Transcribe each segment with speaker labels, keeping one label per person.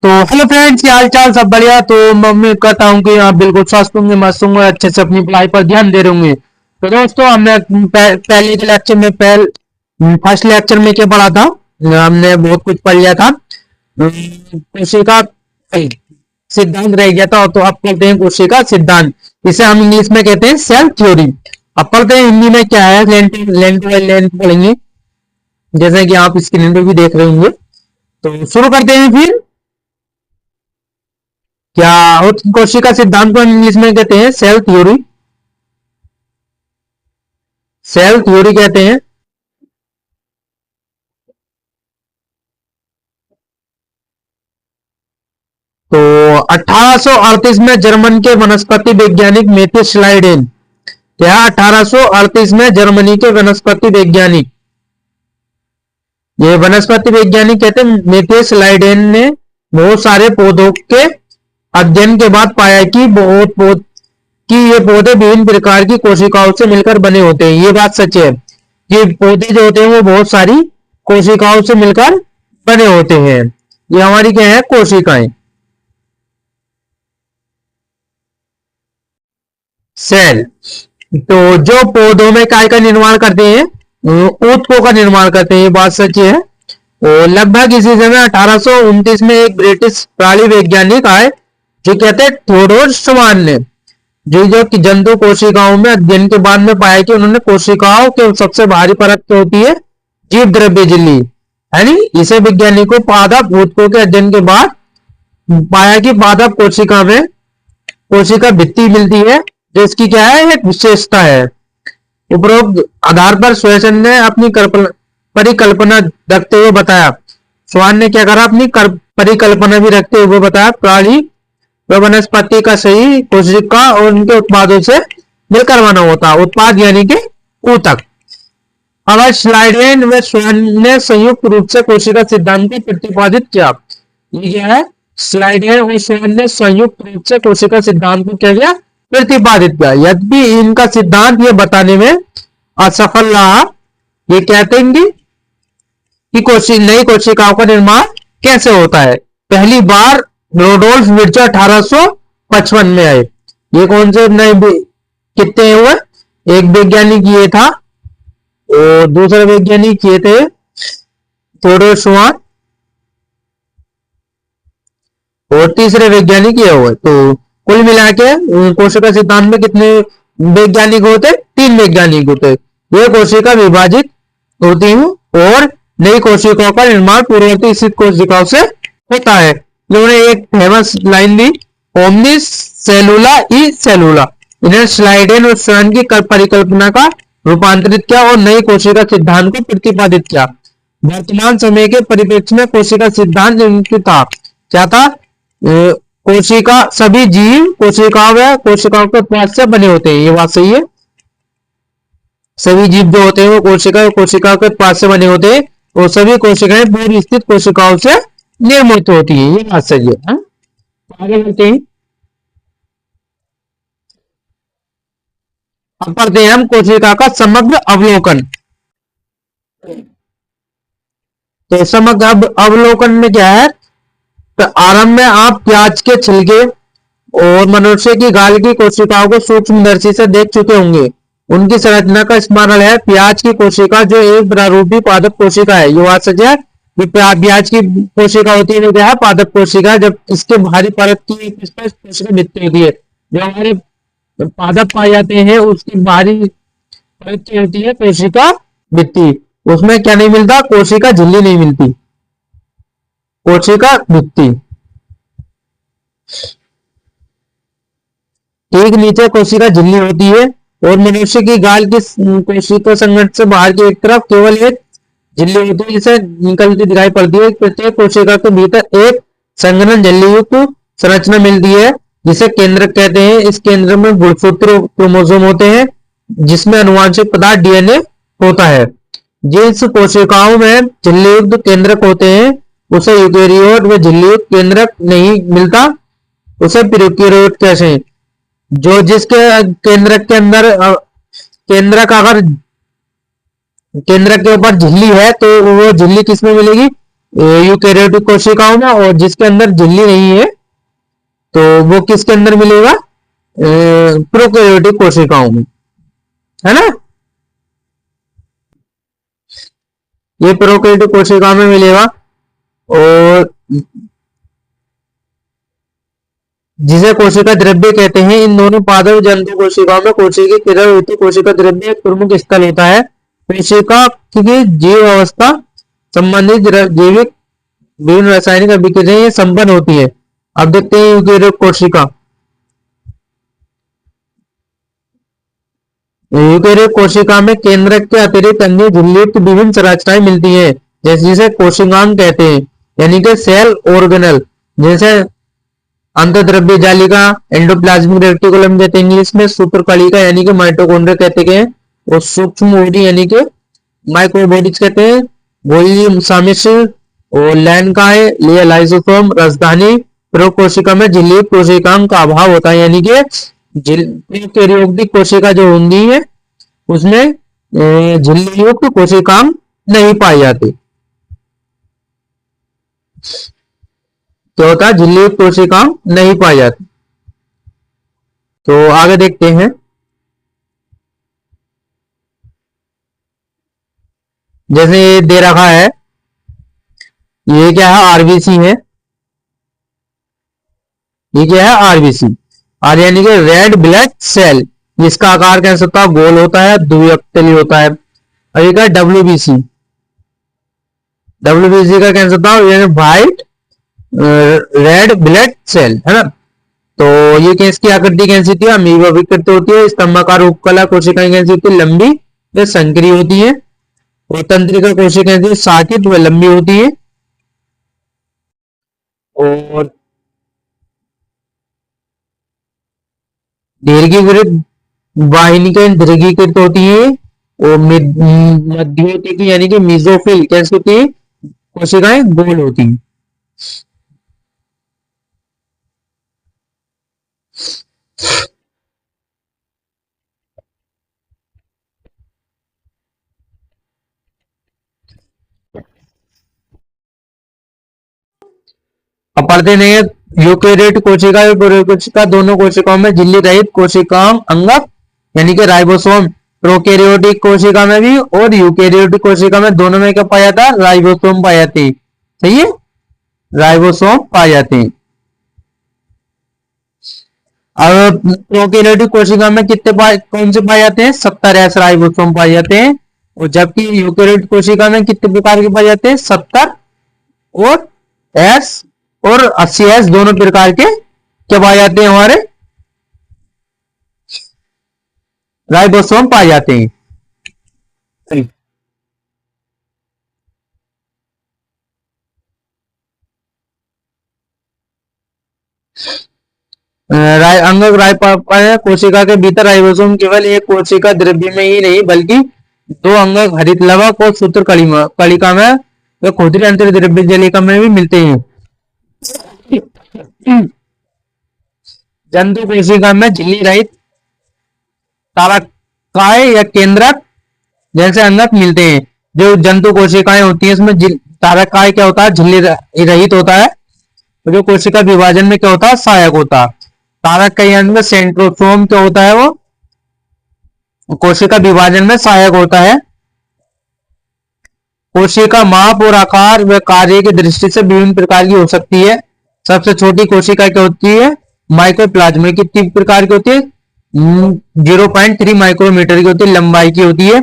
Speaker 1: तो hello friends, क्या हाल चाल? सब बढ़िया। तो मैं उम्मीद करता हूँ कि आप बिल्कुल स्वस्थ होंगे, मस्त होंगे, अच्छे से अपनी पढ़ाई पर ध्यान दे रहे होंगे। तो दोस्तों, हमने पहले के लेक्चर में फर्स्ट लेक्चर में क्या पढ़ा था? हमने बहुत कुछ पढ़ लिया था। कोशिका सिद्धांत रह गया था, तो अब पढ़ते हैं कोशिका सिद्धांत। इसे हम इंग्लिश में कहते हैं सेल थ्योरी। अब पढ़ते हैं हिंदी में क्या है। लेंथ लेंथ बाय लेंथ पढ़ेंगे, जैसे कि आप स्क्रीन पे भी देख रहे होंगे। तो शुरू करते हैं फिर। क्या उस कोशिका सिद्धांत को हम इंग्लिश में कहते हैं सेल थ्योरी। सेल थ्योरी कहते हैं। तो 1838 में जर्मन के वनस्पति वैज्ञानिक मेथिस स्लाइडेन, क्या 1838 में जर्मनी के वनस्पति वैज्ञानिक, ये वनस्पति वैज्ञानिक कहते हैं मेथिस स्लाइडेन ने बहुत सारे पौधों के अध्ययन के बाद पाया कि ये पौधे विभिन्न प्रकार की कोशिकाओं से मिलकर बने होते हैं। ये बात सच है कि पौधे जो होते हैं वो बहुत सारी कोशिकाओं से मिलकर बने होते हैं। ये हमारी क्या है? कोशिकाएं, सेल। तो जो पौधों में काय का निर्माण करते हैं, ऊतकों का निर्माण करते हैं। ये बात सच है। और लगभग इसी समय 1829 में एक ब्रिटिश प्राणी वैज्ञानिक आए जो कहते हैं थियोडोर श्वान ने, जो कि जंतु कोशिकाओं में अध्ययन के बाद में पाया कि उन्होंने कोशिकाओं के सबसे भारी परत क्या होती है? जीव द्रव्य झिल्ली, है नी। इसे वैज्ञानिकों पादप ऊतकों के अध्ययन के बाद पाया कि पादप कोशिका में कोशिका भित्ति मिलती है, जो इसकी क्या है? एक विशेषता है। उपरोक्त आधार पर श्वेसन ने अपनी परिकल्पना रखते हुए बताया, स्वान ने क्या करा? अपनी परिकल्पना भी रखते हुए बताया प्राणी व वनस्पति का सही कोशिका और उनके उत्पादों से मिलकर बना होता उत्पाद, यानी कि ऊतक। अब स्लाइडेन व स्वान ने संयुक्त रूप से कोशिका सिद्धांत को प्रतिपादित किया। ये क्या है? स्लाइडेन और स्वान ने संयुक्त रूप से कोशिका सिद्धांत को क्या किया? प्रतिपादित किया। यद्यपि इनका सिद्धांत ये बताने में असफल रहा, ये कहते हैं कि नई कोशिकाओं का निर्माण कैसे होता है। पहली बार रोडोल्फ विर्चा 1855 में आए। ये कौन से नए कितने हुए? एक वैज्ञानिक ये था और दूसरे वैज्ञानिक ये थे थियोडोर श्वान, और तीसरे वैज्ञानिक ये हुए। तो कुल मिला के कोशिका सिद्धांत में कितने वैज्ञानिक होते? 3 वैज्ञानिक होते। ये कोशिका विभाजित होती है और नई कोशिकाओं का निर्माण पूर्ववर्ती स्थित कोशिकाओं से होता है। इन्होंने एक फेमस लाइन दी, ओमनिस सेलुला ई सेलुला। इन्हें स्लाइडेन और स्वयं की परिकल्पना का रूपांतरित किया और नई कोशिका सिद्धांत को प्रतिपादित किया। वर्तमान समय के परिप्रेक्ष्य में कोशिका सिद्धांत इनकी था, क्या था? कोशिका, सभी जीव कोशिकाओं व कोशिकाओं के उत्पाद से बने होते हैं। ये बात सही है। सभी जीव जो होते हैं वो कोशिका और कोशिकाओं के उत्पाद से बने होते हैं, और सभी कोशिकाएं पूर्व स्थित कोशिकाओं से निर्मित होती है। ये बात सही है, हाँ? आगे बढ़ते हैं। अब पढ़ते हैं हम कोशिका का समग्र अवलोकन। तो समग्र अवलोकन में क्या है? तो आरंभ में आप प्याज के छिलके और मनुष्य की गाल की कोशिकाओं को सूक्ष्मदर्शी से देख चुके होंगे। उनकी संरचना का स्मरण है। प्याज की कोशिका जो एक प्रारूपी पादप कोशिका है, ये बात सच है। प्याज की कोशिका होती है, क्या है? पादप कोशिका। जब इसके बाहरी परत की एक स्पष्ट कोशिका भित्ति होती है। जो हमारे पादप पाए जाते हैं उसकी बाहरी परत की होती है कोशिका भित्ति। उसमें क्या नहीं मिलता? कोशिका झिल्ली नहीं मिलती, कोशिका भित्ति। ठीक नीचे कोशिका झिल्ली होती है, और मनुष्य की गाल की कोशिका संगठन से बाहर की एक तरफ केवल एक झिल्ली होती है जिसे निकलती दिखाई पड़ती है। प्रत्येक कोशिका के भीतर एक संघनन झिल्ली युक्त संरचना मिलती है जिसे केंद्रक कहते हैं। इस केंद्र में गुणसूत्र क्रोमोसोम होते हैं जिसमें अनुवांशिक पदार्थ डीएनए होता है। जिस कोशिकाओं में झिल्ली युक्त केंद्रक होते हैं उसे यूकेरियोट व झिल्ली युक्त केंद्रक नहीं मिलता, उसे प्रोकैरियोट कहते हैं। जो जिसके केंद्रक के अंदर केंद्रक अगर केंद्रक के ऊपर झिल्ली है तो वो झिल्ली किसमें मिलेगी? यूकेरियोटिक कोशिकाओं में, और जिसके अंदर झिल्ली नहीं है तो वो किसके अंदर मिलेगा, प्रोकैरियोटिक कोशिकाओं में, है ना। ये प्रोकैरियोटिक कोशिकाओं में मिलेगा। और जिसे कोशिका द्रव्य कहते हैं, इन दोनों पादप जंतु कोशिकाओं में कोशिका की किरण होती है। कोशिका द्रव्य एक प्रमुख स्थल होता है। कोशिका की जीव अवस्था संबंधित जैविक विभिन्न रासायनिक अभिक्रियाएं संपन्न होती है। अब देखते हैं यूकेरियोटिक कोशिका। यूकेरियोटिक कोशिका में केंद्रक के अतिरिक्त अन्य झिल्लियुक्त विभिन्न संरचनाएं मिलती हैं, जैसे जिसे कोशिकांग कहते हैं, यानी कि सेल ऑर्गेनल, जैसे अंतःद्रव्य जालिका, एंडोप्लाज्मिक रेटिकुलम कहते हैं इंग्लिश में, सूत्रकणिका यानी कि माइटोकॉन्ड्रिया कहते हैं, और सूक्ष्म बॉडी यानी कि माइक्रोबॉडीज कहते हैं, गोल्गी सम्मिश्र और लैनकाय लिया लाइसोसोम राजधानी। प्रयोग कोशिका में झिल्ली कोशिकांग का अभाव होता है, यानी कि यूकेरियोटिक कोशिका जो होती है उसमें झिल्ली युक्त कोशिकांग नहीं पाई जाती। क्या होता है, झिल्ली युक्त कोशिकांग नहीं पाई जाती। तो आगे देखते हैं। जैसे ये दे रखा है, ये क्या है, आरबीसी है। ये क्या है, आरबीसी, आर यानी कि रेड ब्लड सेल, जिसका आकार कैसा होता है, गोल होता है, द्विअक्षीय होता है। और ये क्या है, डब्ल्यूबीसी। डब्ल्यूबीसी का कैंसर होता है व्हाइट रेड ब्लड सेल, है ना। तो ये केस की आकृति कैसी होती है, अमीबा विकृत होती है। स्तंभाकार उपकला कोशिकाएं कैसी होती है, लंबी व संकरी होती है। और तंत्रिका कोशिकाएं साकित व लंबी होती है। और दीर्घीकृत वाहिनिकाएं दीर्घीकृत होती है। और मध्योतिक यानी कि मीजोफिल कैसे होती है, कोशिकाएं गोल होती हैं। अब पढ़ते नहीं है। यूकेरियोटिक कोशिका और प्रोकैरियोटिक कोशिका दोनों कोशिकाओं में झिल्ली रहित कोशिकांग अंगक यानी कि राइबोसोम, प्रोकैरियोटिक कोशिका में भी और यूकेरियोटिक कोशिका में दोनों में क्या पाया जाता है, राइबोसोम पाए जाते हैं। सही है, राइबोसोम पाए जाते हैं। अब प्रोकैरियोटिक कोशिका में कितने कौन से पाए जाते हैं, 70 एस राइबोसोम पाए जाते हैं। और जबकि यूकेरियोटिक कोशिका में कितने प्रकार के पाए जाते हैं, 70 और एस और 80 एस दोनों प्रकार के क्या पाए जाते हैं, हमारे राइबोसोम पाए जाते हैं। अंगक कोशिका के भीतर राइबोसोम केवल एक कोशिका द्रव्य में ही नहीं बल्कि दो अंगक हरित लवक और सूत्र कलिका में व खोदरी अंतर द्रव्य जलिका में भी मिलते हैं। जंतु कोशिका में झिल्ली रहित तारकाय या केंद्रक जैसे अंगक मिलते हैं। जो जंतु कोशिकाएं होती हैं उसमें तारकाय क्या होता है, झिल्ली रहित होता है। तो जो कोशिका विभाजन में क्या होता है, सहायक होता है। तारक के अंदर सेंट्रोसोम क्या होता है, वो कोशिका विभाजन में सहायक होता है। कोशिका माप और आकार व कार्य की दृष्टि से विभिन्न प्रकार की हो सकती है। सबसे छोटी कोशिका क्या होती है, माइक्रोप्लाज्मा, कितनी प्रकार की होती है, 0.3 माइक्रोमीटर की होती है, लंबाई की होती है।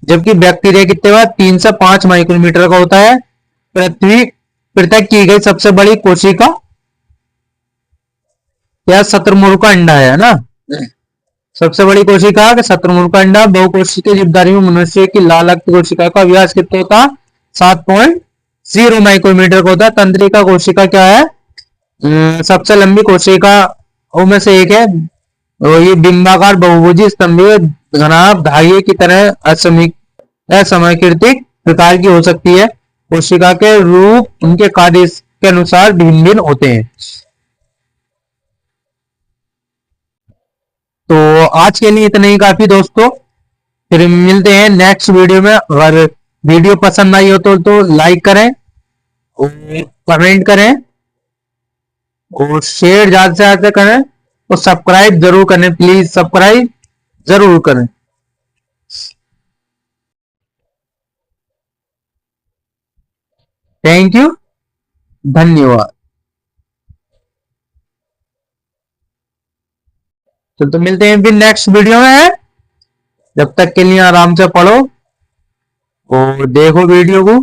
Speaker 1: जबकि बैक्टीरिया कितने का 3 से 5 माइक्रोमीटर का होता है। पृथ्वी पृथक की गई सबसे बड़ी कोशिका या शतुरमुर्ग का अंडा है ना। सबसे बड़ी कोशिका का शतुरमुर्ग का अंडा। बहुकोशिकीय जीवधारी में मनुष्य की लाल रक्त कोशिका का व्यास कितना होता है, 7.0 माइक्रोमीटर का होता है। तंत्रिका कोशिका क्या है, सबसे लंबी कोशिका में से एक है। और ये बिंबाकार बहुभुजी स्तंभीय घनाभ धागे की तरह असमकीर्तिक प्रकार की हो सकती है। कोशिका के रूप उनके कार्य के अनुसार भिन्न भिन्न होते हैं। तो आज के लिए इतना ही काफी दोस्तों, फिर मिलते हैं नेक्स्ट वीडियो में। अगर वीडियो पसंद आई हो तो लाइक करें और कमेंट करें और शेयर ज्यादा से ज्यादा करें और सब्सक्राइब जरूर करें, प्लीज सब्सक्राइब जरूर करें। थैंक यू, धन्यवाद। तो मिलते हैं फिर नेक्स्ट वीडियो में। जब तक के लिए आराम से पढ़ो और देखो वीडियो को।